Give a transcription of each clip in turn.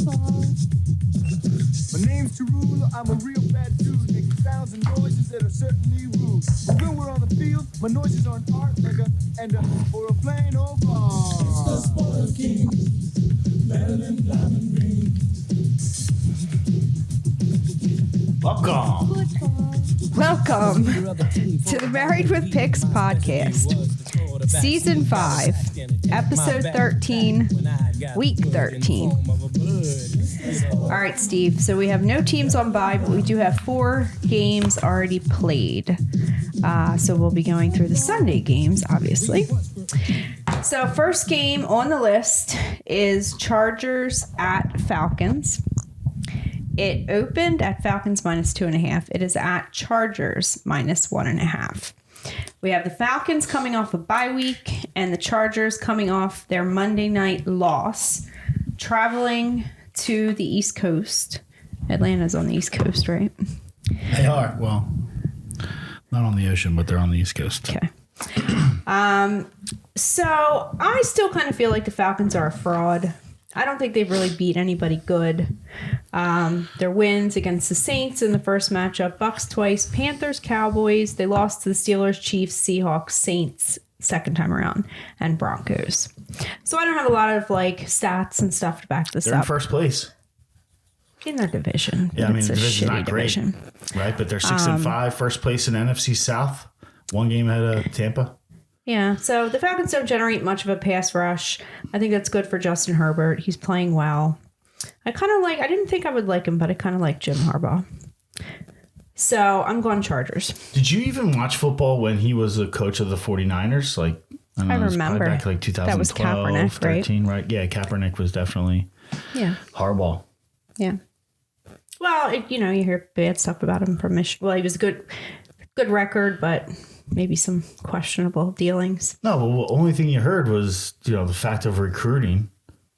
Football. My name's Tarula, I'm a real bad dude, making sounds and noises that are certainly rude. But when we're on the field, my noises aren't art like or a plain old bar. It's the Spoiled King, Maryland, Diamond Green. Welcome to the Married with Picks podcast, Season 5, Episode 13, Week 13. All right, Steve, so we have no teams on bye, but we do have 4 games already played. So we'll be going through the Sunday games, obviously. So first game on the list is Chargers at Falcons. It opened at Falcons minus 2.5. It is at Chargers minus 1.5. We have the Falcons coming off a bye week and the Chargers coming off their Monday night loss, traveling to the East Coast. Atlanta's on the East Coast, right? They are. Well, not on the ocean, but they're on the East Coast. Okay. So I still kind of feel like the Falcons are a fraud. I don't think they've really beat anybody good. Their wins against the Saints in the first matchup, Bucks twice, Panthers, Cowboys. They lost to the Steelers, Chiefs, Seahawks, Saints second time around, and Broncos. So I don't have a lot of stats and stuff to back this They're up. in first place. In their division. Yeah, it's the division's not great, right? But they're 6-5, first place in NFC South, 1 game ahead of Tampa. Yeah, so the Falcons don't generate much of a pass rush. I think that's good for Justin Herbert. He's playing well. I didn't think I would like him, but I kind of like Jim Harbaugh. So I'm going Chargers. Did you even watch football when he was a coach of the 49ers? I remember. Back 2012, that was Kaepernick, 13, right? Yeah, Kaepernick was definitely Harbaugh. Yeah. Well, you hear bad stuff about him from Michigan. Well, he was a good record, but maybe some questionable dealings. No, but the only thing you heard was, the fact of recruiting,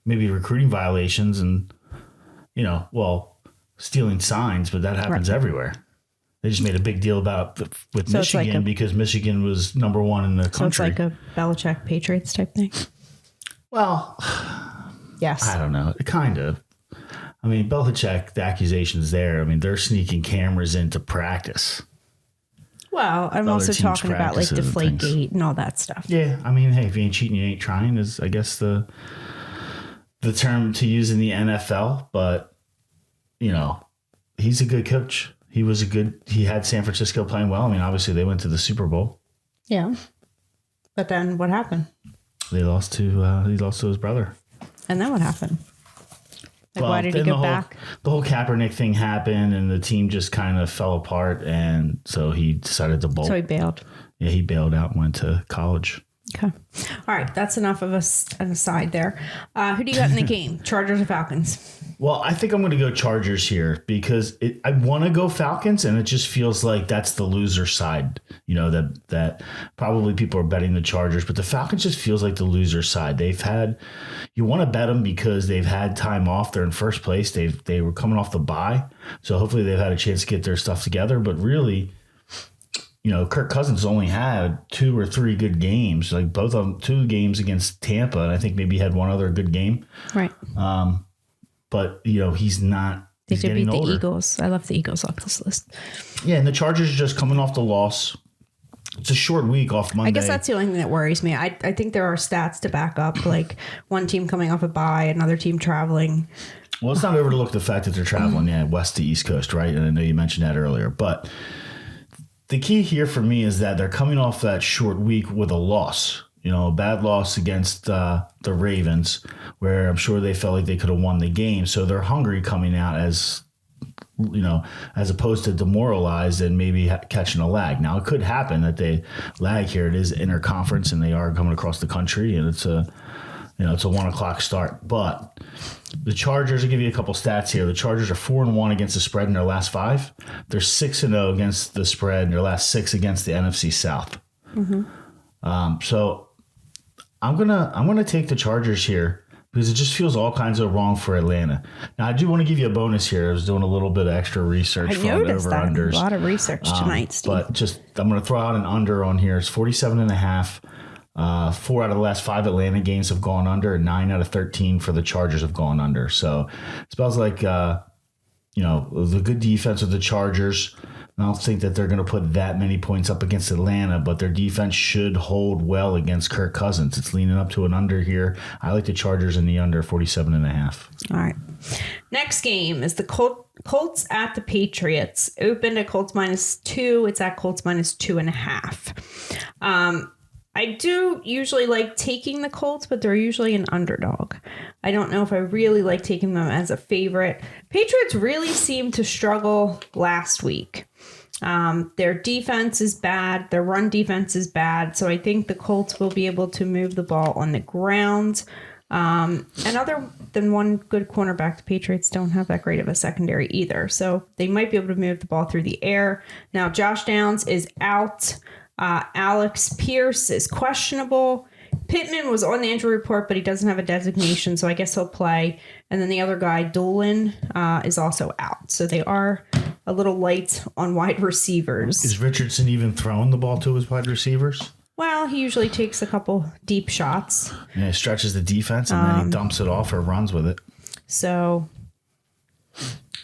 maybe recruiting violations and, stealing signs, but that happens everywhere. They just made a big deal about with Michigan because Michigan was number 1 in the country. So it's like a Belichick Patriots type thing? Well, yes. I don't know. Kind of. Belichick, the accusation's there. They're sneaking cameras into practice. Well, I'm also talking about Deflategate and all that stuff. Yeah, hey, if you ain't cheating, you ain't trying is, I guess, the term to use in the NFL. But, he's a good coach. He had San Francisco playing well. Obviously they went to the Super Bowl. Yeah. But then what happened? He lost to his brother. And then what happened? Why did he go back? The whole Kaepernick thing happened and the team just kind of fell apart. And so he decided to bolt. So he bailed. Yeah, he bailed out and went to college. Okay. All right. That's enough of an aside there. Who do you got in the game? Chargers or Falcons? Well, I think I'm going to go Chargers here because I want to go Falcons, and it just feels like that's the loser side. That probably people are betting the Chargers, but the Falcons just feels like the loser side. You want to bet them because they've had time off. They're in first place. They were coming off the bye, so hopefully they've had a chance to get their stuff together. But really, Kirk Cousins only had 2 or 3 good games, both of them 2 games against Tampa, and I think maybe he had 1 other good game. Right. But, he's not. They did beat the Eagles. I left the Eagles off this list. Yeah, and the Chargers are just coming off the loss. It's a short week off Monday. I guess that's the only thing that worries me. I think there are stats to back up, one team coming off a bye, another team traveling. Well, let's not overlook the fact that they're traveling, west to East Coast, right? And I know you mentioned that earlier. But the key here for me is that they're coming off that short week with a loss. A bad loss against the Ravens, where I'm sure they felt like they could have won the game. So they're hungry coming out as opposed to demoralized and maybe catching a lag. Now, it could happen that they lag here. It is interconference, and they are coming across the country, and it's a 1:00 start. But the Chargers, I'll give you a couple stats here. The Chargers are 4-1 against the spread in their last 5. They're 6-0 against the spread in their last 6 against the NFC South. Mm-hmm. So I'm gonna take the Chargers here because it just feels all kinds of wrong for Atlanta. Now, I do want to give you a bonus here. I was doing a little bit of extra research for over-unders. A lot of research tonight, Steve. But I'm going to throw out an under on here. It's 47.5. 4 out of the last 5 Atlanta games have gone under, and 9 out of 13 for the Chargers have gone under. So it smells like, the good defense of the Chargers. I don't think that they're going to put that many points up against Atlanta, but their defense should hold well against Kirk Cousins. It's leaning up to an under here. I like the Chargers in the under 47.5. All right. Next game is the Colts at the Patriots. Opened at Colts -2. It's at Colts -2.5. I do usually like taking the Colts, but they're usually an underdog. I don't know if I really like taking them as a favorite. Patriots really seemed to struggle last week. Their defense is bad. Their run defense is bad. So I think the Colts will be able to move the ball on the ground. And other than one good cornerback, the Patriots don't have that great of a secondary either. So they might be able to move the ball through the air. Now, Josh Downs is out. Alex Pierce is questionable. Pittman was on the injury report, but he doesn't have a designation, so I guess he'll play. And then the other guy, Dolan, is also out. So they are a little light on wide receivers. Is Richardson even throwing the ball to his wide receivers? Well, he usually takes a couple deep shots. Yeah, he stretches the defense and then he dumps it off or runs with it. So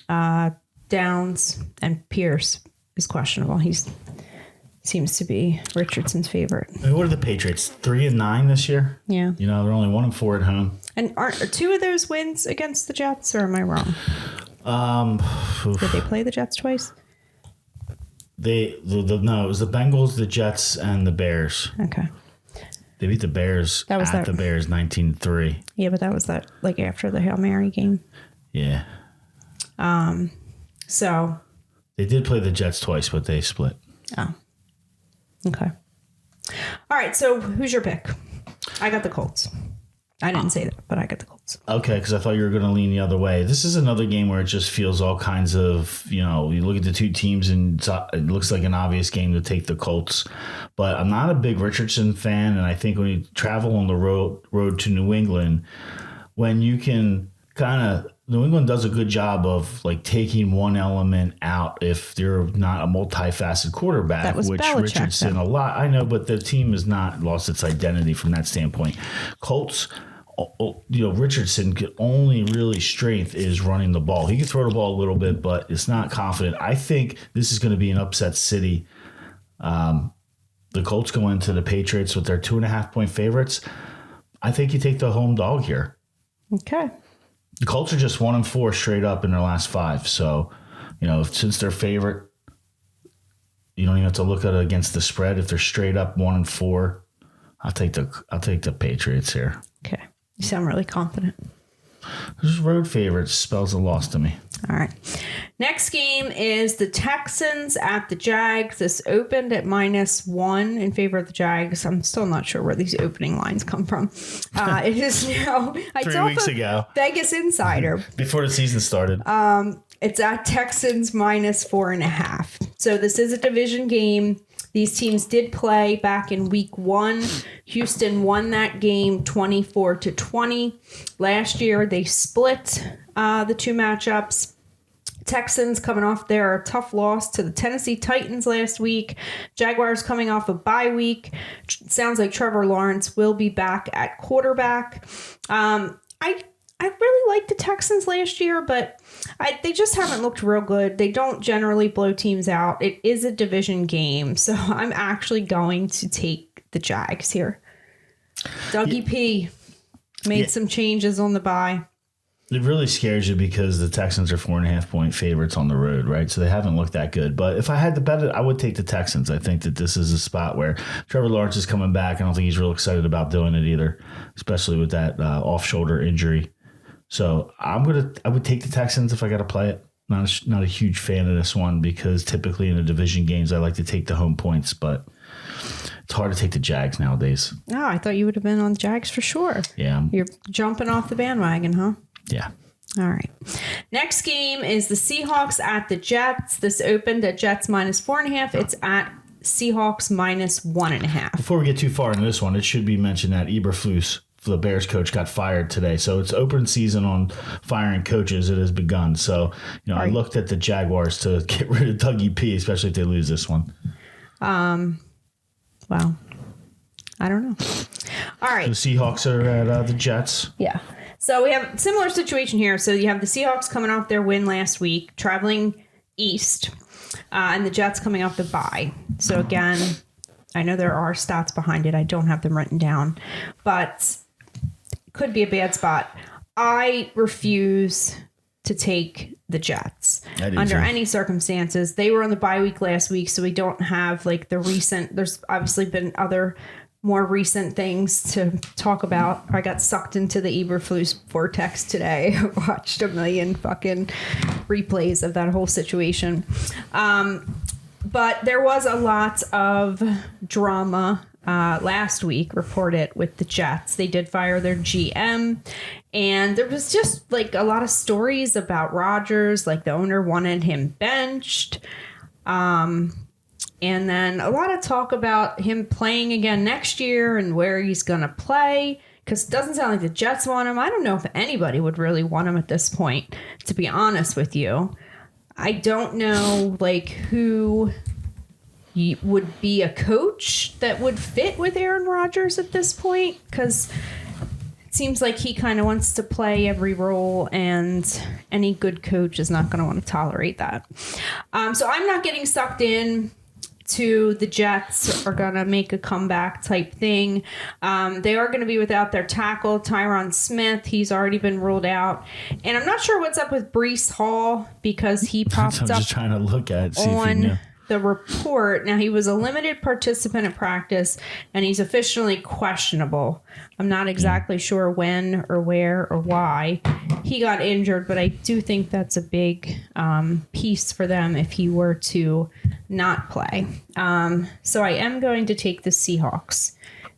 Downs and Pierce is questionable. Seems to be Richardson's favorite. What are the Patriots? 3-9 this year? Yeah. They're only 1-4 at home. And are 2 of those wins against the Jets, or am I wrong? Did they play the Jets twice? No, it was the Bengals, the Jets, and the Bears. Okay. They beat the Bears the Bears 19-3. Yeah, but that was after the Hail Mary game. Yeah. So. They did play the Jets twice, but they split. Oh. Okay. All right. So who's your pick? I got the Colts. I didn't say that, but I got the Colts. Okay, because I thought you were going to lean the other way. This is another game where it just feels all kinds of, you look at the two teams and it looks like an obvious game to take the Colts. But I'm not a big Richardson fan, and I think when you travel on the road to New England, when you can New England does a good job of taking one element out if they're not a multifaceted quarterback, that was which Belichick, Richardson a lot. I know, but the team has not lost its identity from that standpoint. Colts, Richardson could only really strength is running the ball. He can throw the ball a little bit, but it's not confident. I think this is going to be an upset city. The Colts go into the Patriots with their 2.5-point favorites. I think you take the home dog here. Okay. The Colts are just 1-4 straight up in their last 5. So, since they're favorite, you don't even have to look at it against the spread. If they're straight up 1-4, I'll take the Patriots here. Okay. You sound really confident. This road favorites spells a loss to me. All right. Next game is the Texans at the Jags. This opened at -1 in favor of the Jags. I'm still not sure where these opening lines come from. It is now 3 weeks ago. Vegas Insider. Before the season started. It's at Texans -4.5. So this is a division game. These teams did play back in week 1. Houston won that game 24-20. Last year, they split the 2 matchups. Texans coming off their tough loss to the Tennessee Titans last week. Jaguars coming off a bye week. Sounds like Trevor Lawrence will be back at quarterback. I really liked the Texans last year, but they just haven't looked real good. They don't generally blow teams out. It is a division game, so I'm actually going to take the Jags here. Dougie P made some changes on the bye. It really scares you because the Texans are 4.5-point favorites on the road, right? So they haven't looked that good. But if I had to bet it, I would take the Texans. I think that this is a spot where Trevor Lawrence is coming back. I don't think he's real excited about doing it either, especially with that off-shoulder injury. So I would take the Texans if I got to play it. Not a huge fan of this one because typically in the division games I like to take the home points, but it's hard to take the Jags nowadays. Oh, I thought you would have been on Jags for sure. Yeah. You're jumping off the bandwagon, huh? Yeah. All right. Next game is the Seahawks at the Jets. This opened at Jets -4.5. It's at Seahawks -1.5. Before we get too far into this one, it should be mentioned that Eberflus, the Bears coach, got fired today. So it's open season on firing coaches. It has begun. So, I looked at the Jaguars to get rid of Dougie P, especially if they lose this one. Wow. I don't know. All right. The Seahawks are at the Jets. Yeah. So we have a similar situation here. So you have the Seahawks coming off their win last week, traveling east, and the Jets coming off the bye. So again, I know there are stats behind it. I don't have them written down, but could be a bad spot. I refuse to take the Jets under any circumstances. They were on the bye week last week, so we don't have like the recent. There's obviously been other more recent things to talk about. I got sucked into the Eberflus vortex today. I watched a million fucking replays of that whole situation. But there was a lot of drama last week reported with the Jets. They did fire their GM, and there was just like a lot of stories about Rodgers, like the owner wanted him benched. And then a lot of talk about him playing again next year and where he's going to play, because it doesn't sound like the Jets want him. I don't know if anybody would really want him at this point, to be honest with you. I don't know like who would be a coach that would fit with Aaron Rodgers at this point, because it seems like he kind of wants to play every role, and any good coach is not going to want to tolerate that. So I'm not getting sucked in to the Jets are going to make a comeback type thing. They are going to be without their tackle, Tyron Smith. He's already been ruled out. And I'm not sure what's up with Breece Hall, because he popped I'm up just trying to look at it, see on if you knew. the report. Now, he was a limited participant at practice, and he's officially questionable. I'm not exactly sure when or where or why he got injured, but I do think that's a big piece for them if he were to not play. So I am going to take the Seahawks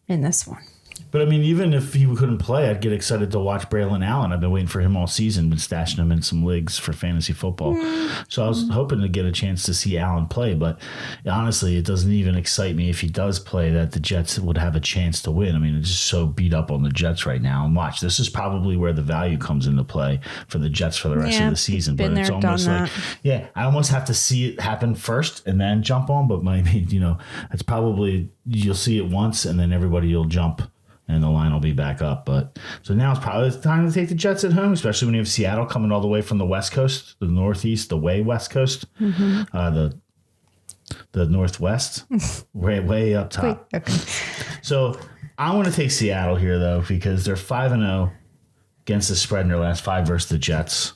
in this one. But, I mean, even if he couldn't play, I'd get excited to watch Braylon Allen. I've been waiting for him all season, been stashing him in some leagues for fantasy football. So I was hoping to get a chance to see Allen play. But honestly, it doesn't even excite me if he does play that the Jets would have a chance to win. I mean, it's just so beat up on the Jets right now. And watch, this is probably where the value comes into play for the Jets for the rest of the season. But it's almost like, I almost have to see it happen first and then jump on. But maybe, it's probably you'll see it once and then everybody will jump. And the line will be back up. But so now it's probably the time to take the Jets at home, especially when you have Seattle coming all the way from the West Coast, the Northeast, the way West Coast, the Northwest, way up top. Wait, okay. So I want to take Seattle here, though, because they're 5-0 against the spread in their last 5 versus the Jets.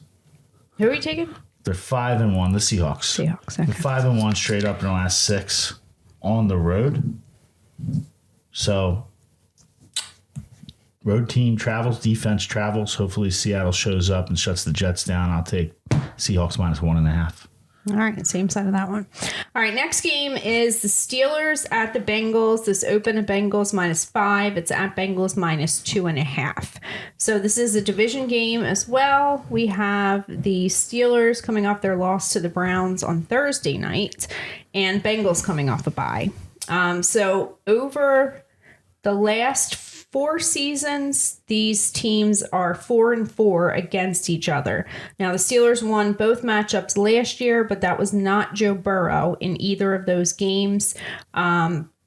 Who are you taking? They're 5-1, the Seahawks. Seahawks, okay. They're 5-1 straight up in the last 6 on the road. So road team travels, defense travels. Hopefully Seattle shows up and shuts the Jets down. I'll take Seahawks -1.5. All right, same side of that one. All right, next game is the Steelers at the Bengals. This opened at Bengals -5. It's at Bengals -2.5. So this is a division game as well. We have the Steelers coming off their loss to the Browns on Thursday night, and Bengals coming off a bye. So over the last 4 seasons, these teams are 4-4 against each other. Now, the Steelers won both matchups last year, but that was not Joe Burrow in either of those games.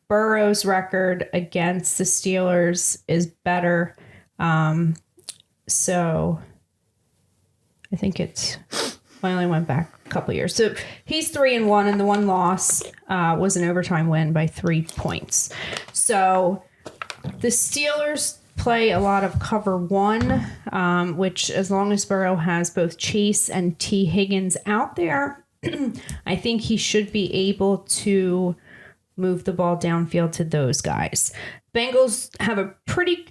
Burrow's record against the Steelers is better. So I think I only went back a couple years. So he's 3-1, and the one loss was an overtime win by 3 points. So the Steelers play a lot of cover 1, which as long as Burrow has both Chase and T. Higgins out there, I think he should be able to move the ball downfield to those guys. Bengals have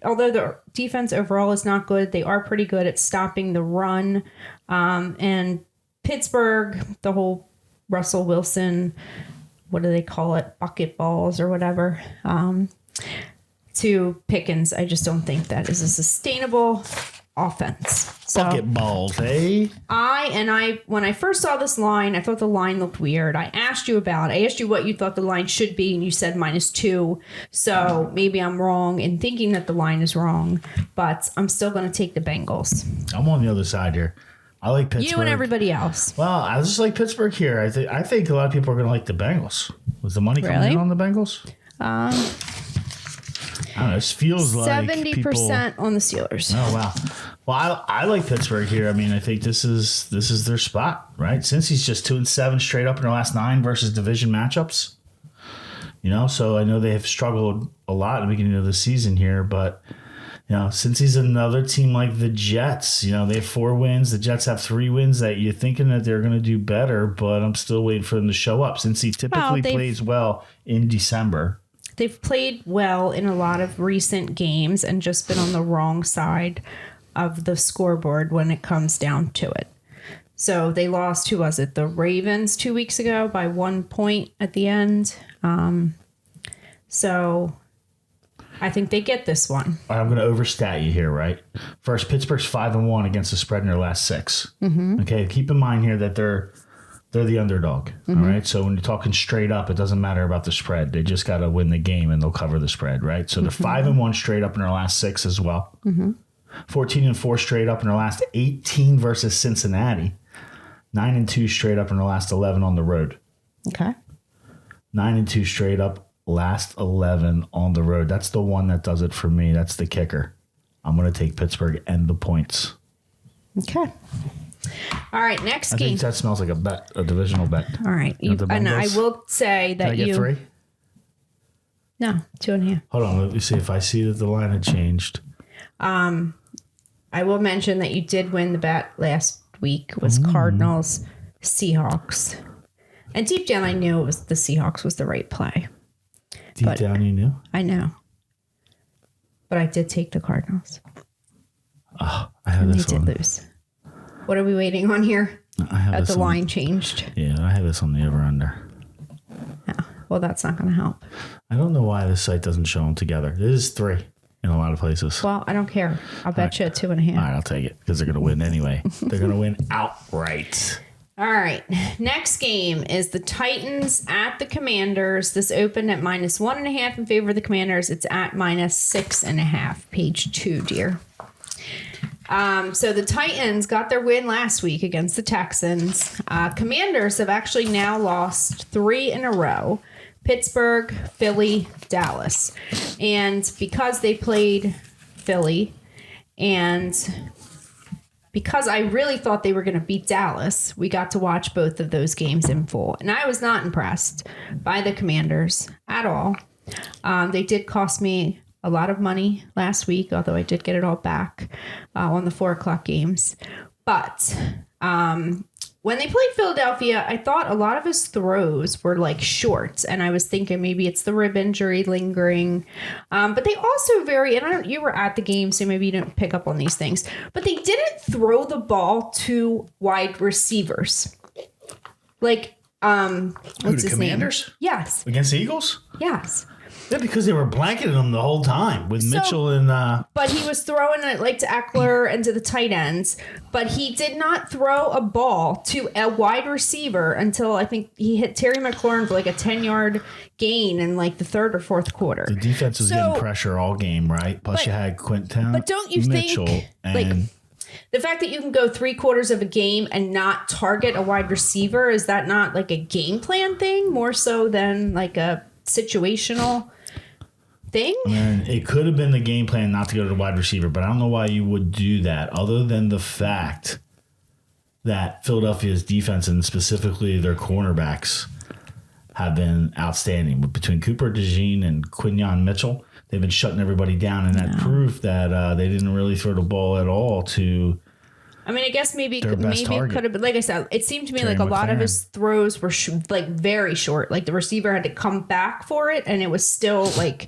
although their defense overall is not good, they are pretty good at stopping the run. And Pittsburgh, the whole Russell Wilson, what do they call it? Bucket balls or whatever. To Pickens, I just don't think that is a sustainable offense. So Bucket balls, eh? When I first saw this line, I thought the line looked weird. I asked you what you thought the line should be, and you said -2. So maybe I'm wrong in thinking that the line is wrong, but I'm still going to take the Bengals. I'm on the other side here. I like Pittsburgh. You and everybody else. Well, I just like Pittsburgh here. I think a lot of people are going to like the Bengals. Was the money coming in on the Bengals? I don't know, this feels like 70% on the Steelers. Oh, wow. Well, I like Pittsburgh here. I mean, I think this is their spot, right? Since he's just 2-7 straight up in their last 9 versus division matchups. So I know they have struggled a lot at the beginning of the season here, but since he's another team like the Jets, they have 4 wins. The Jets have 3 wins that you're thinking that they're going to do better, but I'm still waiting for them to show up since he typically plays well in December. They've played well in a lot of recent games and just been on the wrong side of the scoreboard when it comes down to it. So they lost, who was it? The Ravens 2 weeks ago by 1 point at the end. So I think they get this one. All right, I'm going to overstat you here, right? First, Pittsburgh's 5-1 against the spread in their last 6. Mm-hmm. Okay, keep in mind here that they're the underdog. Mm-hmm. All right, so when you're talking straight up, it doesn't matter about the spread. They just got to win the game and they'll cover the spread, right? So they're 5-1 straight up in their last 6 as well. Mm-hmm. 14-4 straight up in their last 18 versus Cincinnati. 9-2 straight up in their last 11 on the road. Okay. 9-2 straight up. Last 11 on the road. That's the one that does it for me. That's the kicker. I'm going to take Pittsburgh and the points. Okay. All right, next game. I think that smells like a divisional bet. All right. And I will say that Can I get 3? No, 2.5. Hold on. Let me see if I see that the line had changed. I will mention that you did win the bet last week. It was Cardinals, Seahawks. And deep down, I knew the Seahawks was the right play. Deep down, you knew? I know. But I did take the Cardinals. Oh, I have this one. They did lose. What are we waiting on here? I have the line changed. Yeah, I have this on the over-under. Yeah. Well, that's not going to help. I don't know why this site doesn't show them together. This is 3 in a lot of places. Well, I don't care. I'll bet you at 2.5. All right, I'll take it because they're going to win anyway. They're going to win outright. All right. Next game is the Titans at the Commanders. This opened at -1.5 in favor of the Commanders. It's at -6.5. Page 2, dear. So the Titans got their win last week against the Texans. Commanders have actually now lost 3 in a row. Pittsburgh, Philly, Dallas. And because they played Philly and because I really thought they were going to beat Dallas, we got to watch both of those games in full. And I was not impressed by the Commanders at all. They did cost me a lot of money last week, although I did get it all back on the 4 o'clock games. But when they played Philadelphia, I thought a lot of his throws were like short. And I was thinking maybe it's the rib injury lingering. But they also you were at the game, so maybe you didn't pick up on these things. But they didn't throw the ball to wide receivers. Like, what's his Commanders? name? Yes. Against the Eagles? Yes. Yeah, because they were blanketing them the whole time with Mitchell and... But he was throwing it like to Eckler and to the tight ends. But he did not throw a ball to a wide receiver until I think he hit Terry McLaurin for like a 10-yard gain in like the 3rd or 4th quarter. The defense was getting pressure all game, right? Plus you had Quinton, but don't you Mitchell, think and... like the fact that you can go 3/4 of a game and not target a wide receiver, is that not like a game plan thing more so than like a situational thing? And it could have been the game plan not to go to the wide receiver, but I don't know why you would do that other than the fact that Philadelphia's defense and specifically their cornerbacks have been outstanding. Between Cooper DeJean and Quinyon Mitchell, they've been shutting everybody down, and that proved that they didn't really throw the ball at all to... I mean, I guess maybe it could have been, like I said, it seemed to me like a lot of his throws were like very short. Like the receiver had to come back for it, and it was still like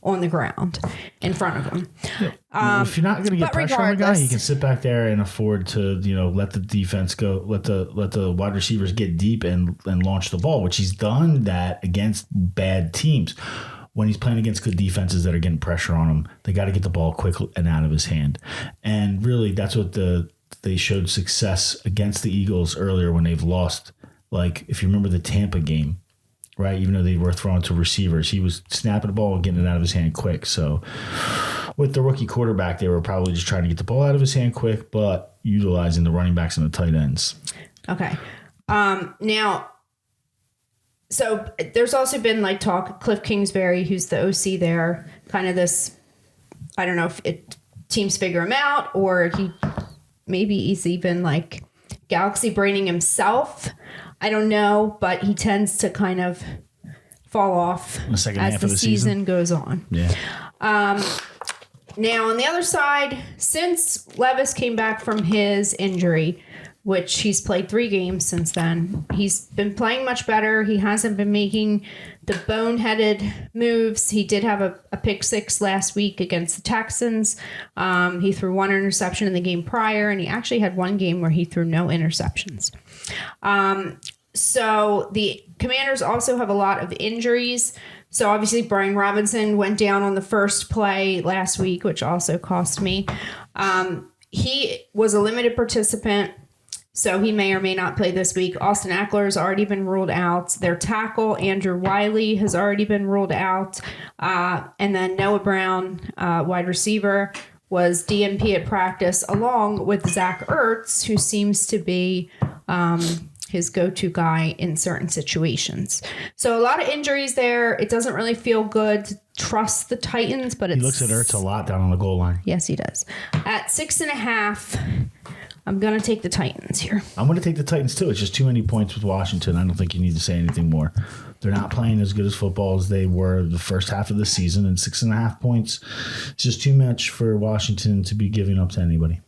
on the ground in front of him. Yeah. If you're not going to get pressure on the guy, you can sit back there and afford to, let the defense go, let the wide receivers get deep and launch the ball, which he's done that against bad teams. When he's playing against good defenses that are getting pressure on him, they got to get the ball quick and out of his hand. And really, that's what they showed success against the Eagles earlier when they've lost. Like, if you remember the Tampa game, right? Even though they were throwing to receivers, he was snapping the ball and getting it out of his hand quick. So with the rookie quarterback, they were probably just trying to get the ball out of his hand quick, but utilizing the running backs and the tight ends. Okay. Now, So there's also been like talk of Cliff Kingsbury, who's the OC there, kind of this, I don't know if teams figure him out or he's even like galaxy braining himself. I don't know, but he tends to kind of fall off the second as half the of the season goes on. Yeah. Now, on the other side, since Levis came back from his injury, which he's played 3 games since then, he's been playing much better. He hasn't been making the boneheaded moves. He did have a pick 6 last week against the Texans. He threw 1 interception in the game prior, and he actually had 1 game where he threw no interceptions. So the Commanders also have a lot of injuries. So obviously Brian Robinson went down on the first play last week, which also cost me. He was a limited participant, so he may or may not play this week. Austin Eckler has already been ruled out. Their tackle, Andrew Wiley, has already been ruled out. And then Noah Brown, wide receiver, was DNP at practice, along with Zach Ertz, who seems to be his go-to guy in certain situations. So a lot of injuries there. It doesn't really feel good to trust the Titans, but he looks at Ertz a lot down on the goal line. Yes, he does. At 6.5, I'm going to take the Titans here. I'm going to take the Titans too. It's just too many points with Washington. I don't think you need to say anything more. They're not playing as good as football as they were the first half of the season, and 6.5 points is just too much for Washington to be giving up to anybody.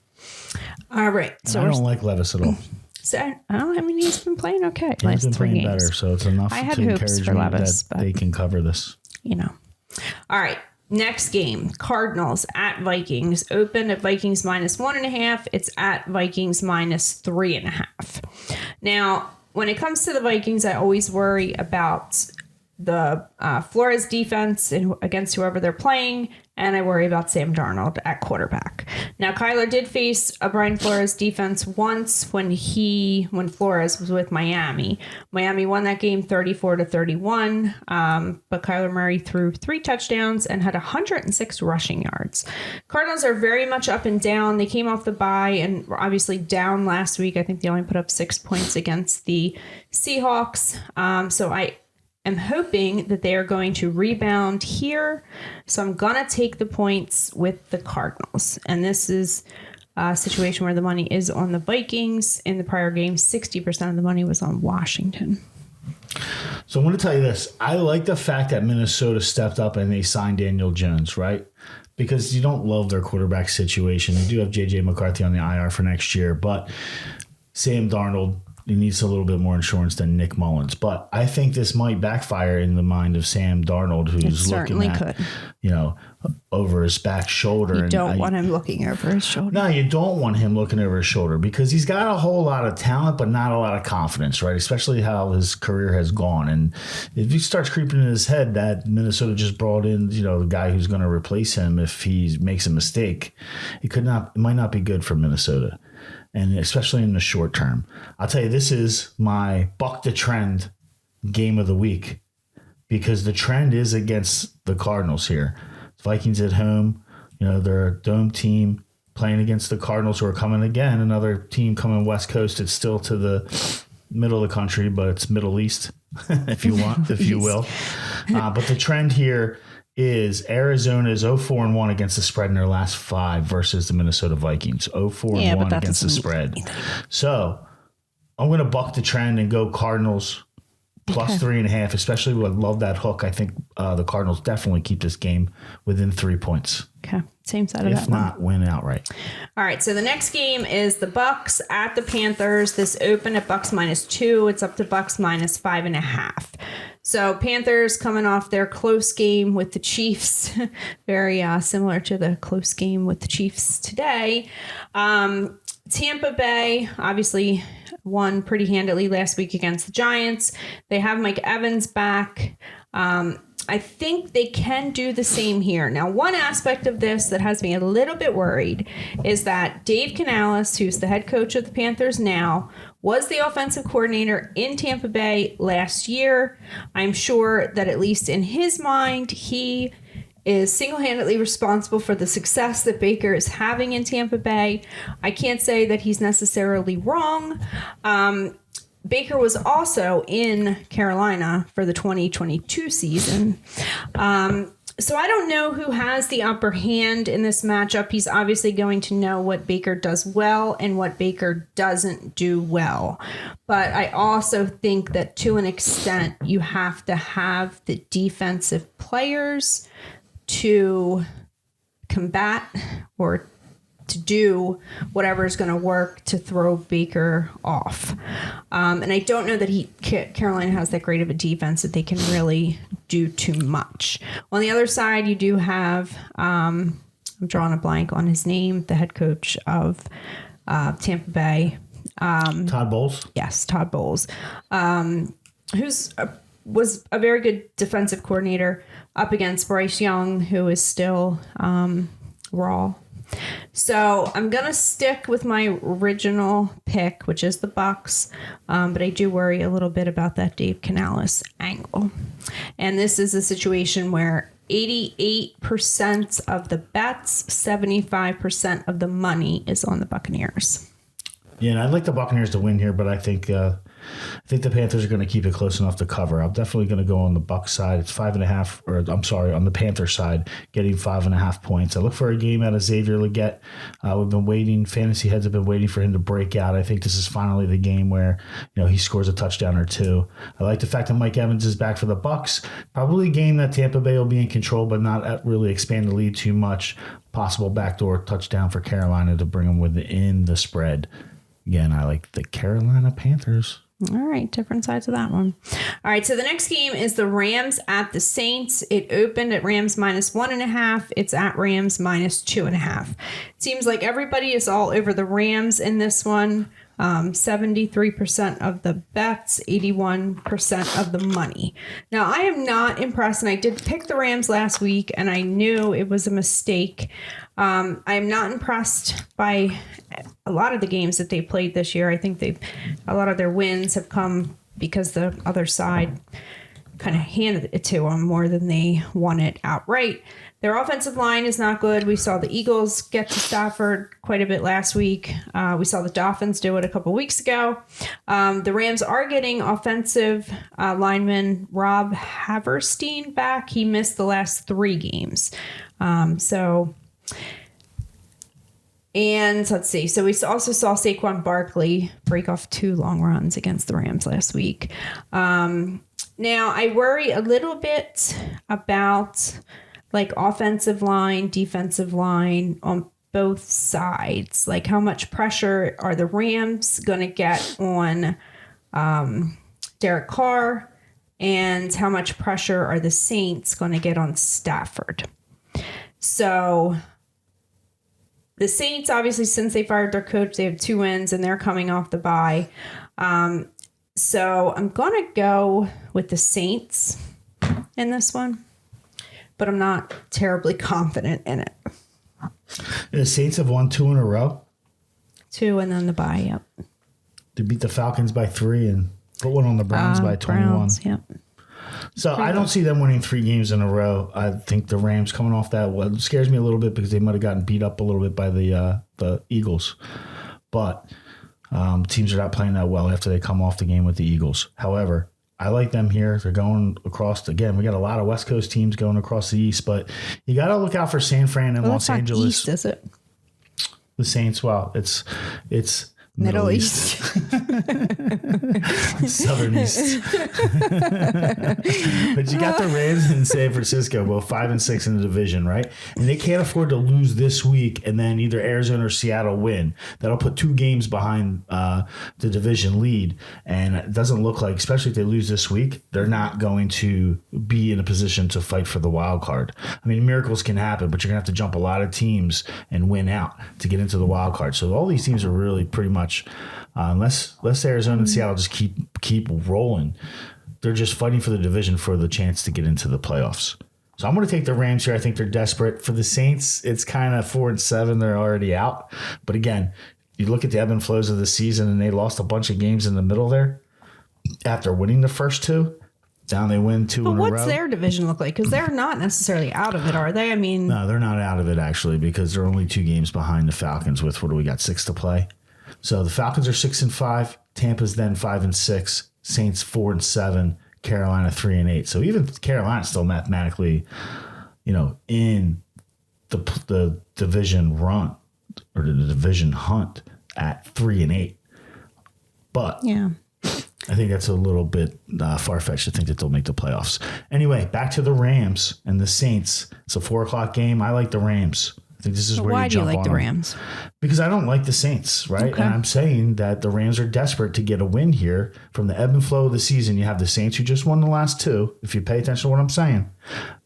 All right. So I don't like Levis at all. So, I mean, he's been playing okay. He's been playing better, so it's enough I had to hopes encourage for me Levis, that they can cover this. You know. All right. Next game, Cardinals at Vikings. Open at Vikings -1.5. It's at Vikings -3.5. Now, when it comes to the Vikings, I always worry about the Flores defense against whoever they're playing, and I worry about Sam Darnold at quarterback. Now, Kyler did face a Brian Flores defense once when Flores was with Miami. Miami won that game 34-31, but Kyler Murray threw 3 touchdowns and had 106 rushing yards. Cardinals are very much up and down. They came off the bye and were obviously down last week. I think they only put up 6 points against the Seahawks. So I'm hoping that they are going to rebound here. So I'm going to take the points with the Cardinals. And this is a situation where the money is on the Vikings. In the prior game, 60% of the money was on Washington. So I'm going to tell you this. I like the fact that Minnesota stepped up and they signed Daniel Jones, right? Because you don't love their quarterback situation. They do have J.J. McCarthy on the IR for next year. But Sam Darnold, he needs a little bit more insurance than Nick Mullins. But I think this might backfire in the mind of Sam Darnold, who's looking at, over his back shoulder. You don't want him looking over his shoulder. No, you don't want him looking over his shoulder because he's got a whole lot of talent, but not a lot of confidence, right? Especially how his career has gone. And if he starts creeping in his head that Minnesota just brought in, the guy who's going to replace him if he makes a mistake, it might not be good for Minnesota. And especially in the short term. I'll tell you, this is my buck the trend game of the week because the trend is against the Cardinals here. Vikings at home, they're a dome team playing against the Cardinals who are coming again. Another team coming West Coast. It's still to the middle of the country, but it's Middle East, if you want, if you will. But the trend here is Arizona is 0-4-1 against the spread in their last 5 versus the Minnesota Vikings. 0-4-1 against the spread. So I'm going to buck the trend and go Cardinals plus 3.5, especially would love that hook. I think the Cardinals definitely keep this game within 3 points. Okay. Same side of that. If not, win outright. All right. So the next game is the Bucs at the Panthers. This opened at Bucs -2. It's up to Bucs -5.5. So Panthers coming off their close game with the Chiefs, very similar to the close game with the Chiefs today. Tampa Bay obviously won pretty handily last week against the Giants. They have Mike Evans back. I think they can do the same here. Now, one aspect of this that has me a little bit worried is that Dave Canales, who's the head coach of the Panthers now, was the offensive coordinator in Tampa Bay last year. I'm sure that at least in his mind, he is single-handedly responsible for the success that Baker is having in Tampa Bay. I can't say that he's necessarily wrong, Baker was also in Carolina for the 2022 season. So I don't know who has the upper hand in this matchup. He's obviously going to know what Baker does well and what Baker doesn't do well. But I also think that to an extent, you have to have the defensive players to combat or to do whatever is going to work to throw Baker off. And I don't know that Carolina has that great of a defense that they can really do too much. On the other side, you do have, I'm drawing a blank on his name, the head coach of Tampa Bay. Todd Bowles? Yes, Todd Bowles, was a very good defensive coordinator up against Bryce Young, who is still raw. So I'm going to stick with my original pick, which is the Bucs. But I do worry a little bit about that Dave Canales angle. And this is a situation where 88% of the bets, 75% of the money is on the Buccaneers. Yeah, and I'd like the Buccaneers to win here, but I think the Panthers are going to keep it close enough to cover. I'm definitely going to go on the Bucs side. It's 5.5, or I'm sorry, on the Panthers side, getting 5.5 points. I look for a game out of Xavier Legette. We've been waiting. Fantasy heads have been waiting for him to break out. I think this is finally the game where he scores a touchdown or two. I like the fact that Mike Evans is back for the Bucs. Probably a game that Tampa Bay will be in control, but not really expand the lead too much. Possible backdoor touchdown for Carolina to bring them within the spread. Again, I like the Carolina Panthers. All right, different sides of that one. All right, so the next game is the Rams at the Saints. It opened at Rams -1.5. It's at Rams -2.5. It seems like everybody is all over the Rams in this one. 73% of the bets, 81% of the money. Now, I am not impressed, and I did pick the Rams last week, and I knew it was a mistake. I am not impressed by a lot of the games that they played this year. I think a lot of their wins have come because the other side kind of handed it to them more than they won it outright. Their offensive line is not good. We saw the Eagles get to Stafford quite a bit last week. We saw the Dolphins do it a couple weeks ago. The Rams are getting offensive lineman Rob Haverstein back. He missed the last 3 games. And let's see. So we also saw Saquon Barkley break off 2 long runs against the Rams last week. Now, I worry a little bit about like offensive line, defensive line on both sides. Like how much pressure are the Rams going to get on Derek Carr, and how much pressure are the Saints going to get on Stafford? So the Saints, obviously, since they fired their coach, they have 2 wins and they're coming off the bye. So I'm going to go with the Saints in this one, but I'm not terribly confident in it. The Saints have won 2 in a row. 2 and then the bye, yep. They beat the Falcons by 3 and put one on the Browns by 21. Browns, yep. So I don't see them winning 3 games in a row. I think the Rams coming off that it scares me a little bit because they might have gotten beat up a little bit by the Eagles. But teams are not playing that well after they come off the game with the Eagles. However, I like them here. They're going across. Again, we got a lot of West Coast teams going across the East, but you got to look out for San Fran and Los Angeles. East, is it? The Saints. Well, it's Middle East. Southern East. But you got the Rams in San Francisco, both 5 and 6 in the division, right? And they can't afford to lose this week and then either Arizona or Seattle win. That'll put 2 games behind the division lead. And it doesn't look like, especially if they lose this week, they're not going to be in a position to fight for the wild card. I mean, miracles can happen, but you're going to have to jump a lot of teams and win out to get into the wild card. So all these teams are really pretty much unless Arizona and Seattle just keep rolling, they're just fighting for the division for the chance to get into the playoffs. So I'm going to take the Rams here. I think they're desperate. For the Saints, it's kind of 4-7. They're already out. But again, you look at the ebb and flows of the season, and they lost a bunch of games in the middle there after winning the first 2. Down they win 2 in a row. But what's their division look like? Because they're not necessarily out of it, are they? I mean, no, they're not out of it actually because they're only 2 games behind the Falcons with what do we got 6 to play. So the Falcons are 6-5. Tampa's then 5-6. Saints 4-7. Carolina 3-8. So even Carolina's still mathematically, in the division run or the division hunt at 3-8. But yeah, I think that's a little bit far-fetched to think that they'll make the playoffs. Anyway, back to the Rams and the Saints. It's a 4:00 game. I like the Rams. I think this is where why you do you jump like on the them. Rams? Because I don't like the Saints, right? Okay. And I'm saying that the Rams are desperate to get a win here from the ebb and flow of the season. You have the Saints who just won the last two. If you pay attention to what I'm saying,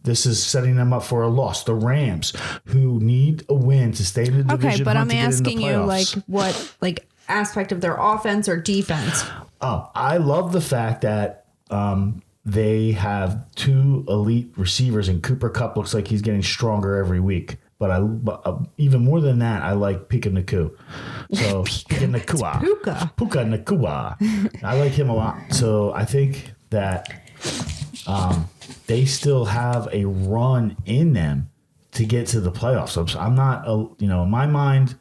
this is setting them up for a loss. The Rams who need a win to stay in the division. Okay, but hunt I'm to get in the asking you, playoffs. what aspect of their offense or defense? Oh, I love the fact that they have two elite receivers, and Cooper Kupp looks like he's getting stronger every week. But even more than that, I like Puka Nacua. So Puka Nacua. Puka Nacua. I like him a lot. So I think that they still have a run in them to get to the playoffs. So I'm not, in my mind,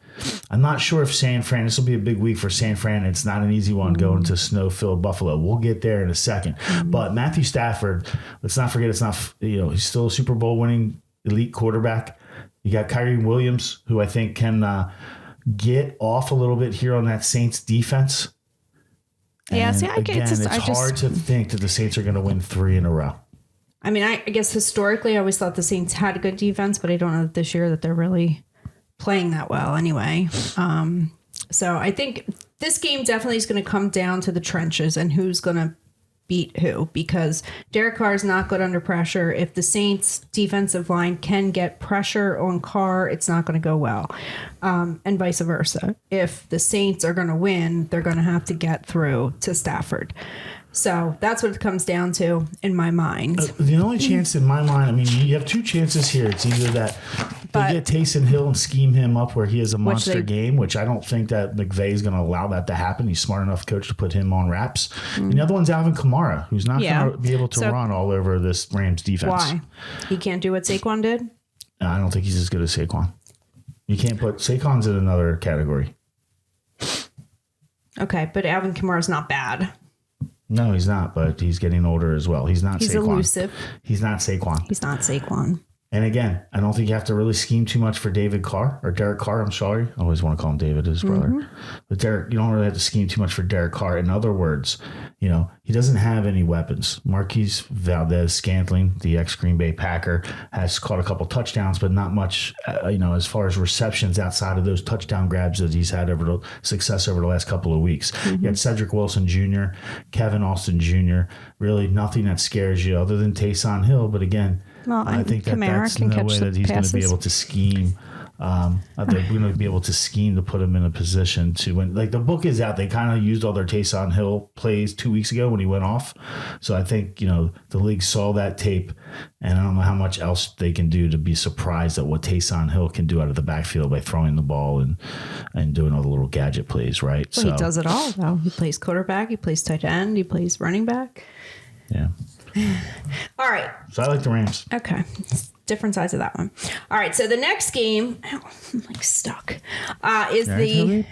I'm not sure if San Fran, this will be a big week for San Fran. It's not an easy one going to snow-filled Buffalo. We'll get there in a second. But Matthew Stafford, let's not forget, it's not, he's still a Super Bowl winning elite quarterback. You got Kyrie Williams, who I think can get off a little bit here on that Saints defense. Yeah, and see, it's hard to think that the Saints are going to win 3 in a row. I mean, I guess historically I always thought the Saints had a good defense, but I don't know this year that they're really playing that well anyway. So I think this game definitely is going to come down to the trenches and who's going to beat who, because Derek Carr is not good under pressure. If the Saints defensive line can get pressure on Carr, it's not going to go well. And vice versa. If the Saints are going to win, they're going to have to get through to Stafford. So that's what it comes down to in my mind. The only chance in my mind, I mean, you have two chances here. It's either that they get Taysom Hill and scheme him up where he has a monster game, which I don't think that McVay is going to allow that to happen. He's smart enough coach to put him on wraps. And the other one's Alvin Kamara, who's not going to be able to run all over this Rams defense. Why? He can't do what Saquon did? I don't think he's as good as Saquon. You can't put Saquon's in another category. Okay, but Alvin Kamara's not bad. No, he's not, but he's getting older as well. He's not He's Saquon. elusive. He's not Saquon. He's not Saquon. And again, I don't think you have to really scheme too much for David Carr or Derek Carr. I'm sorry. I always want to call him David, his brother. But Derek, you don't really have to scheme too much for Derek Carr. In other words, he doesn't have any weapons. Marquise Valdez-Scantling, the ex-Green Bay Packer, has caught a couple touchdowns, but not much, as far as receptions outside of those touchdown grabs that he's had success over the last couple of weeks. You had Cedric Wilson Jr., Kevin Austin Jr., really nothing that scares you other than Taysom Hill. But again, well, I think that's no way that he's going to be able to scheme. They're going to be able to scheme to put him in a position to win. Like the book is out. They kind of used all their Taysom Hill plays 2 weeks ago when he went off. So I think, the league saw that tape, and I don't know how much else they can do to be surprised at what Taysom Hill can do out of the backfield by throwing the ball and doing all the little gadget plays, right? Well, he does it all, though. He plays quarterback, he plays tight end, he plays running back. Yeah. All right. So I like the Rams. Okay. Different sides of that one. All right. So the next game, I'm stuck, is the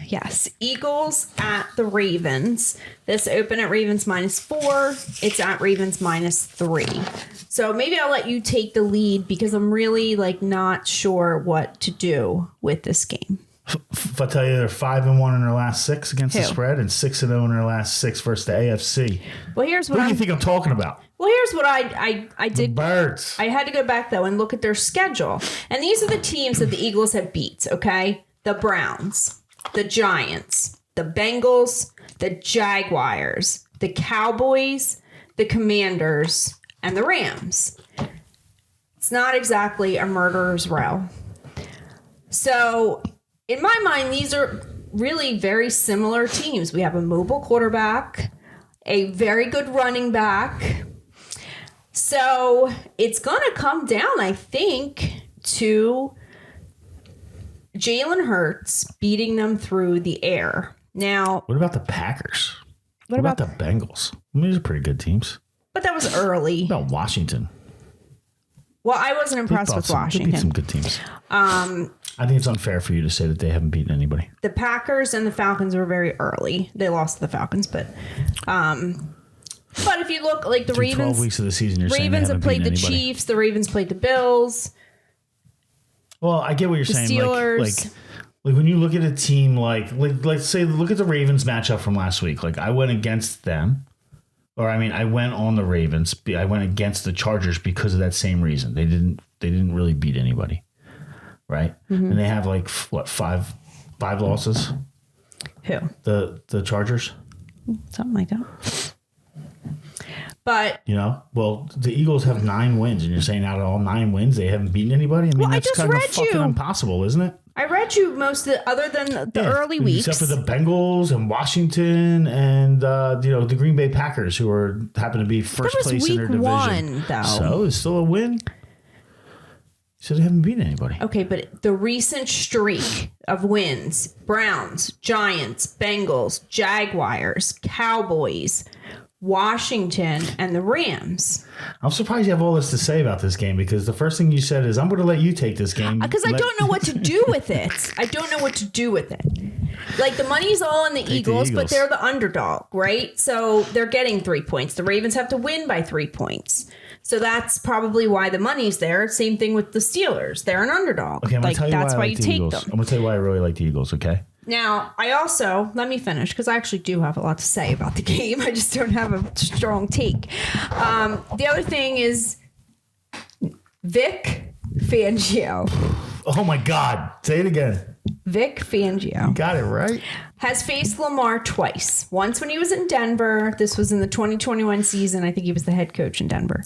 Eagles at the Ravens. This opened at Ravens -4. It's at Ravens -3. So maybe I'll let you take the lead because I'm really not sure what to do with this game. If I tell you they're 5-1 in their last 6 against the spread and 6-0 in their last 6 versus the AFC. Well, here's what do you think I'm talking about? Well, here's what I did. The Birds. I had to go back though and look at their schedule, and these are the teams that the Eagles have beat. Okay, the Browns, the Giants, the Bengals, the Jaguars, the Cowboys, the Commanders, and the Rams. It's not exactly a murderer's row. So, in my mind, these are really very similar teams. We have a mobile quarterback, a very good running back. So it's going to come down, I think, to Jalen Hurts beating them through the air. Now, what about the Packers? What about the Bengals? I mean, these are pretty good teams. But that was early. What about Washington? Well, I wasn't impressed with Washington. They beat some good teams. I think it's unfair for you to say that they haven't beaten anybody. The Packers and the Falcons were very early. They lost to the Falcons, but if you look like the Ravens, 12 weeks of the season, you're Ravens saying have played the anybody. Chiefs. The Ravens played the Bills. Well, I get what you're The saying. Steelers. Like when you look at a team like let's say look at the Ravens matchup from last week. Like I went against them, I went on the Ravens. I went against the Chargers because of that same reason. They didn't really beat anybody, right? And they have like five losses. Who? The Chargers. Something like that. But the Eagles have 9 wins, and you're saying out of all 9 wins they haven't beaten anybody. I mean, that's kind of fucking impossible, isn't it? I read you most of other than the early weeks, except for the Bengals and Washington and the Green Bay Packers, who happen to be first place in their division. One, though. So it's still a win. So they haven't beaten anybody. Okay, but the recent streak of wins: Browns, Giants, Bengals, Jaguars, Cowboys, Washington, and the Rams. I'm surprised you have all this to say about this game, because the first thing you said is, I'm going to let you take this game. Because I don't know what to do with it. Like, the money's all on the Eagles, but they're the underdog, right? So they're getting 3 points. The Ravens have to win by 3 points. So that's probably why the money's there. Same thing with the Steelers. They're an underdog. Okay, I'm going to tell you that's why why I like you the take Eagles. them. I'm going to tell you why I really like the Eagles, okay? Now, let me finish, because I actually do have a lot to say about the game. I just don't have a strong take. The other thing is Vic Fangio. Oh, my God. Say it again. Vic Fangio. You got it right. Has faced Lamar twice. Once when he was in Denver. This was in the 2021 season. I think he was the head coach in Denver.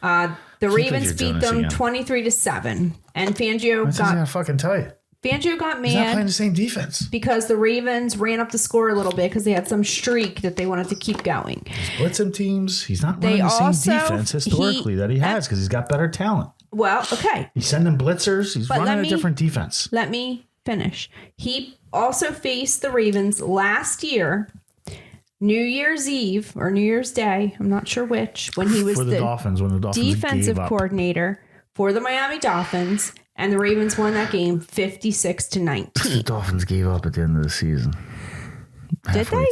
The Ravens beat them 23-7. And Fangio got fucking tell you. Fangio got mad. He's not playing the same defense. Because the Ravens ran up the score a little bit because they had some streak that they wanted to keep going. Split some teams. He's not running the same defense historically that he has, because he's got better talent. Well, okay. He's sending blitzers. He's running a different defense. Let me finish. He also faced the Ravens last year, New Year's Eve or New Year's Day. I'm not sure which. When he was the Dolphins, defensive coordinator for the Miami Dolphins. And the Ravens won that game 56-19. The Dolphins gave up at the end of the season. Halfway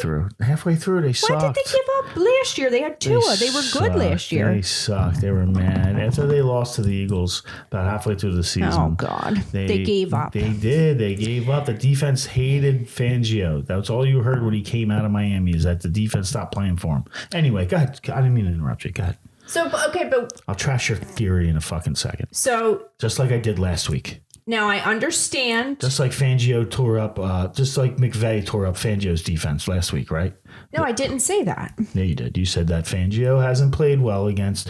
through, they sucked. Why did they give up last year? They had Tua. They were good last year. They sucked. They were mad. After they lost to the Eagles about halfway through the season. Oh, God. They gave up. They did. They gave up. The defense hated Fangio. That's all you heard when he came out of Miami, is that the defense stopped playing for him. Anyway, go ahead. I didn't mean to interrupt you. Go ahead. But I'll trash your theory in a fucking second. So just like I did last week. Now I understand. Just like Fangio tore up, just like McVay tore up Fangio's defense last week, right? No, I didn't say that. Yeah, you did. You said that Fangio hasn't played well against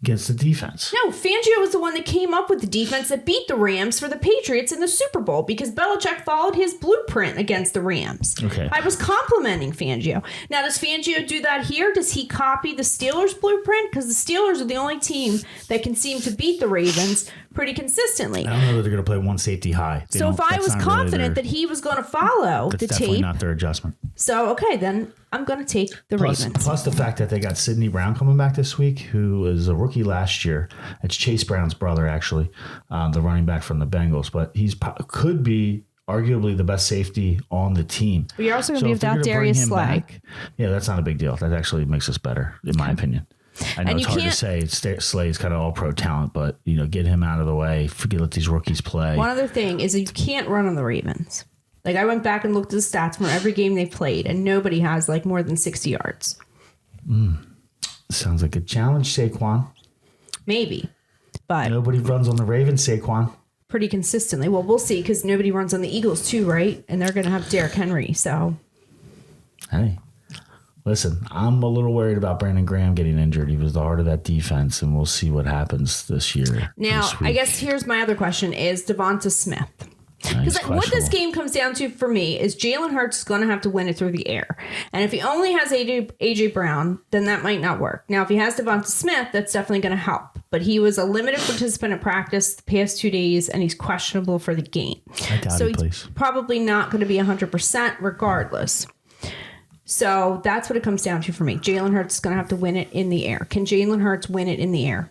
the defense. No, Fangio was the one that came up with the defense that beat the Rams for the Patriots in the Super Bowl, because Belichick followed his blueprint against the Rams. Okay. I was complimenting Fangio. Now, does Fangio do that here? Does he copy the Steelers' blueprint? Because the Steelers are the only team that can seem to beat the Ravens pretty consistently. I don't know that they're going to play one safety high. So if I was confident that he was going to follow the tape. That's definitely not their adjustment. So, okay, then I'm going to take the Ravens. Plus the fact that they got Sidney Brown coming back this week, who was a rookie last year. It's Chase Brown's brother, actually, the running back from the Bengals. But could be arguably the best safety on the team. But you're also going to be without Darius Slay. Yeah, that's not a big deal. That actually makes us better, in my opinion. I know it's hard to say. Slay's kind of all-pro talent, but get him out of the way. Let these rookies play. One other thing is that you can't run on the Ravens. Like, I went back and looked at the stats from every game they played, and nobody has more than 60 yards. Sounds like a challenge, Saquon. Maybe, but nobody runs on the Ravens, Saquon. Pretty consistently. Well, we'll see, because nobody runs on the Eagles too, right? And they're going to have Derrick Henry. So, hey. Listen, I'm a little worried about Brandon Graham getting injured. He was the heart of that defense, and we'll see what happens this year. Now, I guess here's my other question is Devonta Smith. Because what this game comes down to for me is Jalen Hurts is going to have to win it through the air. And if he only has A.J. Brown, then that might not work. Now, if he has Devonta Smith, that's definitely going to help. But he was a limited participant at practice the past 2 days, and he's questionable for the game. So he's probably not going to be 100% regardless. So that's what it comes down to for me. Jalen Hurts is going to have to win it in the air. Can Jalen Hurts win it in the air?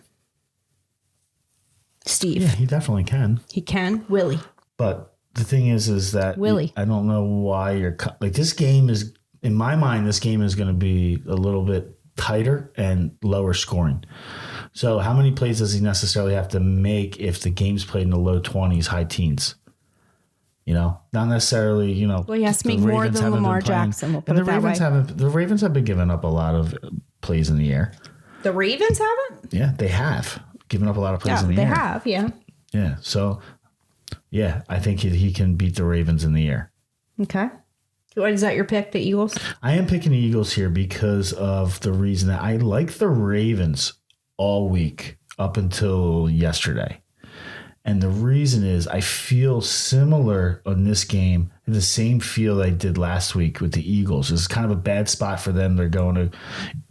Steve. Yeah, he definitely can. He can. Willie. But the thing is that Willie. I don't know why you're like this game is in my mind. This game is going to be a little bit tighter and lower scoring. So how many plays does he necessarily have to make if the game's played in the low 20s, high teens? Not necessarily. Well, he has to make more than Lamar Jackson. We'll put and it that way. The Ravens have been giving up a lot of plays in the air. The Ravens haven't? Yeah, they have given up a lot of plays in the air. They have, yeah. Yeah. So, yeah, I think he can beat the Ravens in the air. Okay. What is that your pick, the Eagles? I am picking the Eagles here because of the reason that I like the Ravens all week up until yesterday. And the reason is I feel similar on this game, the same feel I did last week with the Eagles. It's kind of a bad spot for them. They're going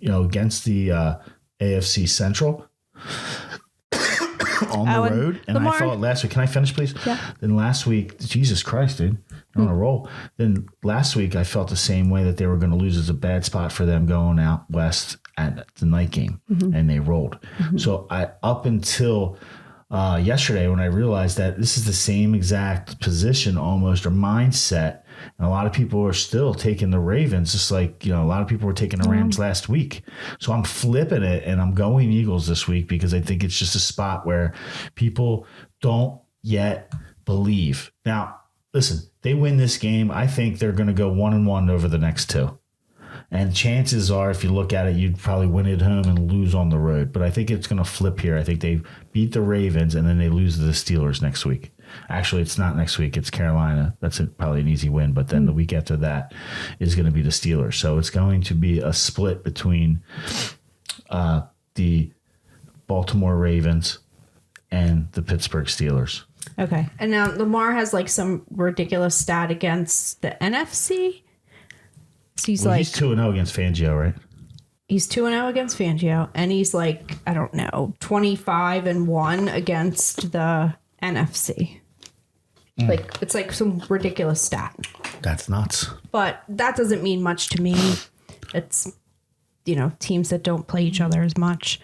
to, against the AFC Central on the road. And Lamar. I thought last week, can I finish, please? Yeah. Then last week, Jesus Christ, dude, you're on a roll. Then last week, I felt the same way that they were going to lose. It's a bad spot for them going out west at the night game, and they rolled. So up until yesterday when I realized that this is the same exact position almost or mindset, and a lot of people are still taking the Ravens, just like a lot of people were taking the Rams last week. So I'm flipping it and I'm going Eagles this week because I think it's just a spot where people don't yet believe. Now, listen, they win this game. I think they're going to go 1-1 over the next two. And chances are, if you look at it, you'd probably win at home and lose on the road. But I think it's going to flip here. I think they beat the Ravens and then they lose to the Steelers next week. Actually, it's not next week. It's Carolina. That's probably an easy win. But then the week after that is going to be the Steelers. So it's going to be a split between the Baltimore Ravens and the Pittsburgh Steelers. Okay. And now Lamar has like some ridiculous stat against the NFC. So he's 2-0 against Fangio, right? He's 2-0 against Fangio, and he's 25-1 against the NFC. It's like some ridiculous stat. That's nuts. But that doesn't mean much to me. It's teams that don't play each other as much,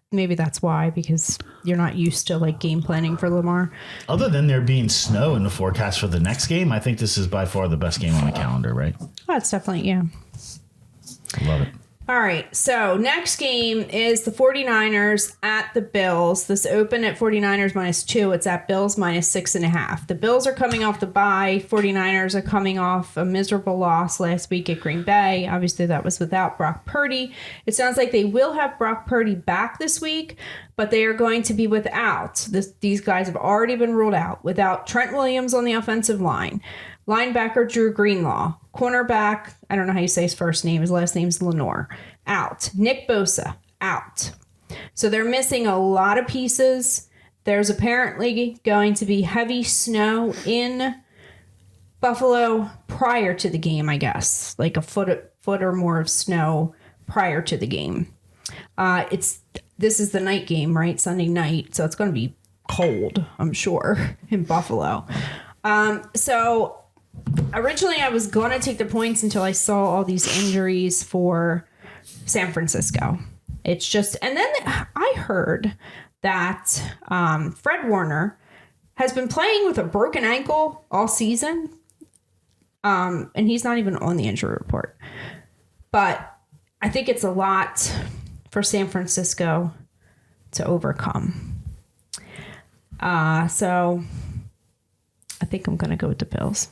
maybe that's why, because you're not used to game planning for Lamar. Other than there being snow in the forecast for the next game, I think this is by far the best game on the calendar, right? Oh, it's definitely, yeah. I love it. All right, so next game is the 49ers at the Bills. This opened at 49ers -2. It's at Bills -6.5. The Bills are coming off the bye. 49ers are coming off a miserable loss last week at Green Bay. Obviously, that was without Brock Purdy. It sounds like they will have Brock Purdy back this week, but they are going to be without. These guys have already been ruled out. Without Trent Williams on the offensive line. Linebacker Drew Greenlaw. Cornerback, I don't know how you say his first name. His last name is Lenore. Out. Nick Bosa, out. So they're missing a lot of pieces. There's apparently going to be heavy snow in Buffalo prior to the game, I guess. Like a foot or more of snow prior to the game. This is the night game, right? Sunday night. So it's going to be cold, I'm sure, in Buffalo. So originally I was going to take the points until I saw all these injuries for San Francisco. It's just, and then I heard that Fred Warner has been playing with a broken ankle all season. And he's not even on the injury report. But I think it's a lot for San Francisco to overcome. So I think I'm going to go with the Bills.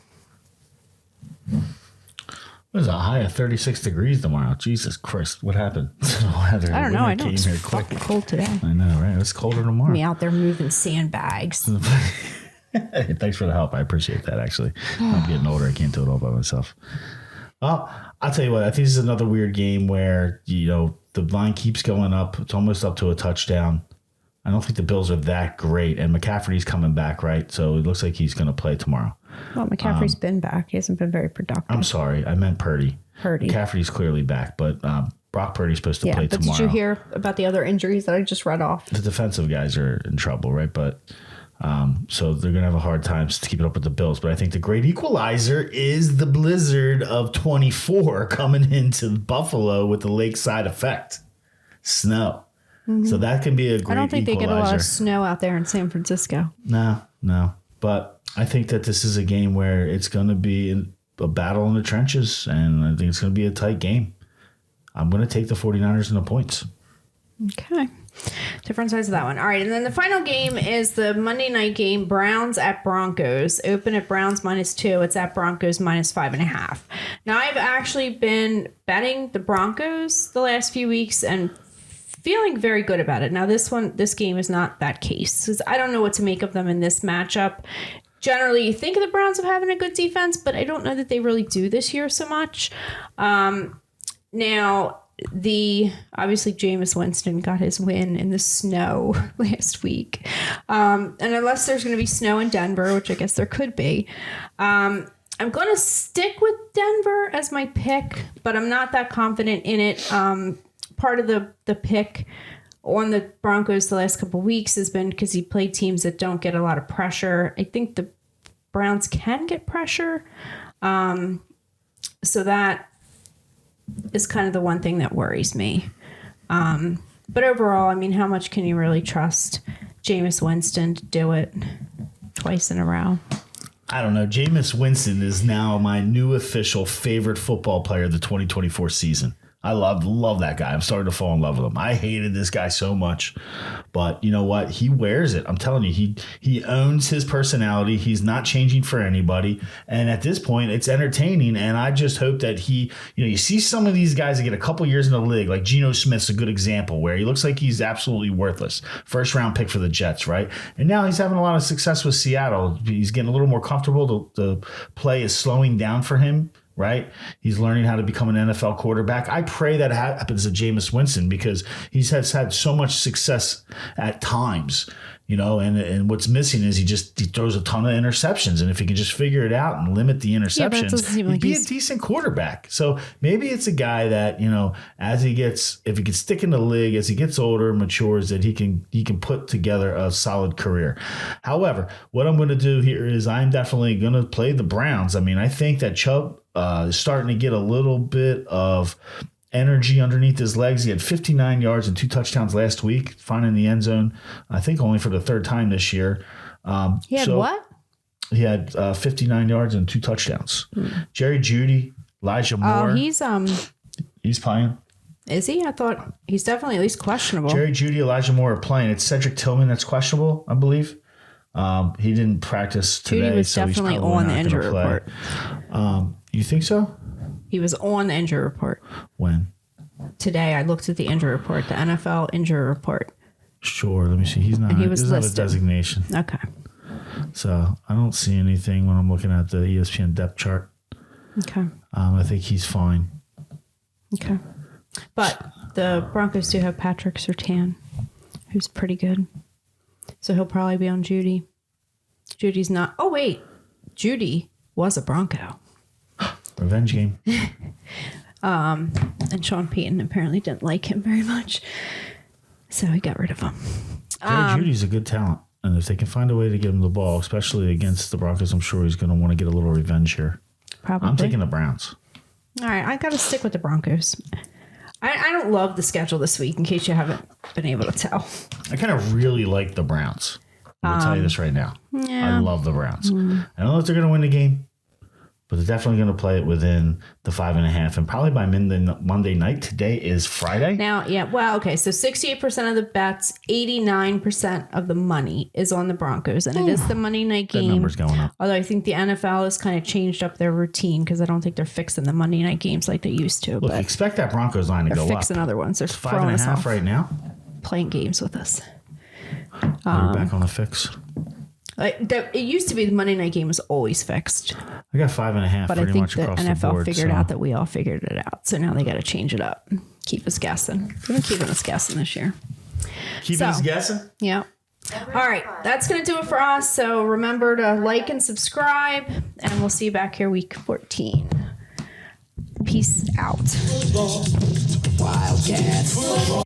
There's a high of 36 degrees tomorrow. Jesus Christ, what happened? I don't know. I know it's fucking cold today. I know, right? It's colder tomorrow. Me out there moving sandbags. Thanks for the help. I appreciate that, actually. I'm getting older. I can't do it all by myself. Well, I'll tell you what. I think this is another weird game where, the line keeps going up. It's almost up to a touchdown. I don't think the Bills are that great. And McCaffrey's coming back, right? So it looks like he's going to play tomorrow. Well, McCaffrey's been back. He hasn't been very productive. I'm sorry. I meant Purdy. McCaffrey's clearly back, but Brock Purdy's supposed to play tomorrow. Did you hear about the other injuries that I just read off? The defensive guys are in trouble, right? But so they're going to have a hard time to keep it up with the Bills. But I think the great equalizer is the blizzard of 24 coming into Buffalo with the lakeside effect. Snow. So that can be a great I don't think equalizer. they get a lot of snow out there in San Francisco. No. But I think that this is a game where it's going to be a battle in the trenches, and I think it's going to be a tight game. I'm going to take the 49ers in the points. Okay. Different sides of that one. All right. And then the final game is the Monday night game, Browns at Broncos. Open at Browns -2. It's at Broncos -5.5. Now, I've actually been betting the Broncos the last few weeks and feeling very good about it. Now, this game is not that case, because I don't know what to make of them in this matchup. Generally, you think of the Browns of having a good defense, but I don't know that they really do this year so much. Now, obviously Jameis Winston got his win in the snow last week. And unless there's going to be snow in Denver, which I guess there could be, I'm going to stick with Denver as my pick, but I'm not that confident in it. Part of the pick on the Broncos the last couple of weeks has been because he played teams that don't get a lot of pressure. I think the Browns can get pressure. So that is kind of the one thing that worries me. But overall, I mean, how much can you really trust Jameis Winston to do it twice in a row? I don't know. Jameis Winston is now my new official favorite football player of the 2024 season. I love that guy. I'm starting to fall in love with him. I hated this guy so much, but you know what? He wears it. I'm telling you, he owns his personality. He's not changing for anybody. And at this point, it's entertaining. And I just hope that you see some of these guys that get a couple years in the league, like Geno Smith's a good example, where he looks like he's absolutely worthless. First round pick for the Jets, right? And now he's having a lot of success with Seattle. He's getting a little more comfortable. The play is slowing down for him. Right? He's learning how to become an NFL quarterback. I pray that happens to Jameis Winston, because he has had so much success at times, and what's missing is he throws a ton of interceptions. And if he can just figure it out and limit the interceptions, he'd be a decent quarterback. So maybe it's a guy that, if he can stick in the league, as he gets older and matures, that he can put together a solid career. However, what I'm going to do here is I'm definitely going to play the Browns. I mean, I think that Chubb is starting to get a little bit of energy underneath his legs. He had 59 yards and 2 touchdowns last week, finding the end zone, I think only for the 3rd time this year. He had what? He had 59 yards and 2 touchdowns. Jerry Jeudy, Elijah Moore. Oh, he's playing. Is he? I thought he's definitely at least questionable. Jerry Jeudy, Elijah Moore are playing. It's Cedric Tillman that's questionable, I believe. He didn't practice today. Jeudy was so definitely he's probably on the not injury gonna play. report. You think so? He was on the injury report. When? Today, I looked at the injury report, the NFL injury report. Sure. Let me see. He's not. And he was not a listed. designation. Okay. So I don't see anything when I'm looking at the ESPN depth chart. Okay. I think he's fine. Okay. But the Broncos do have Patrick Surtain, who's pretty good. So he'll probably be on Jeudy. Judy's not. Oh, wait. Jeudy was a Bronco. Revenge game. And Sean Payton apparently didn't like him very much. So he got rid of him. Jerry Judy's a good talent. And if they can find a way to get him the ball, especially against the Broncos, I'm sure he's going to want to get a little revenge here. Probably. I'm taking the Browns. All right. I got to stick with the Broncos. I don't love the schedule this week, in case you haven't been able to tell. I kind of really like the Browns. I'll tell you this right now. Yeah. I love the Browns. I don't know if they're going to win the game, but they're definitely going to play it within the 5.5, and probably by Monday night. Today is Friday. Now, yeah, well, okay, so 68% of the bets, 89% of the money is on the Broncos, and it is the Monday night game. That number's going up. Although I think the NFL has kind of changed up their routine, because I don't think they're fixing the Monday night games like they used to. Look, but expect that Broncos line to they're go up. fixing other ones. They're It's throwing us 5.5 off, right now. playing games with us. You're back on the fix. It used to be the Monday night game was always fixed. I got 5.5 But I pretty think much the across NFL the board. figured out that we all figured it out. So now they got to change it up. Keep us guessing. They've been keeping us guessing this year. Keeping us guessing? Yeah. All right. That's going to do it for us. So remember to like and subscribe. And we'll see you back here week 14. Peace out. Wildcats.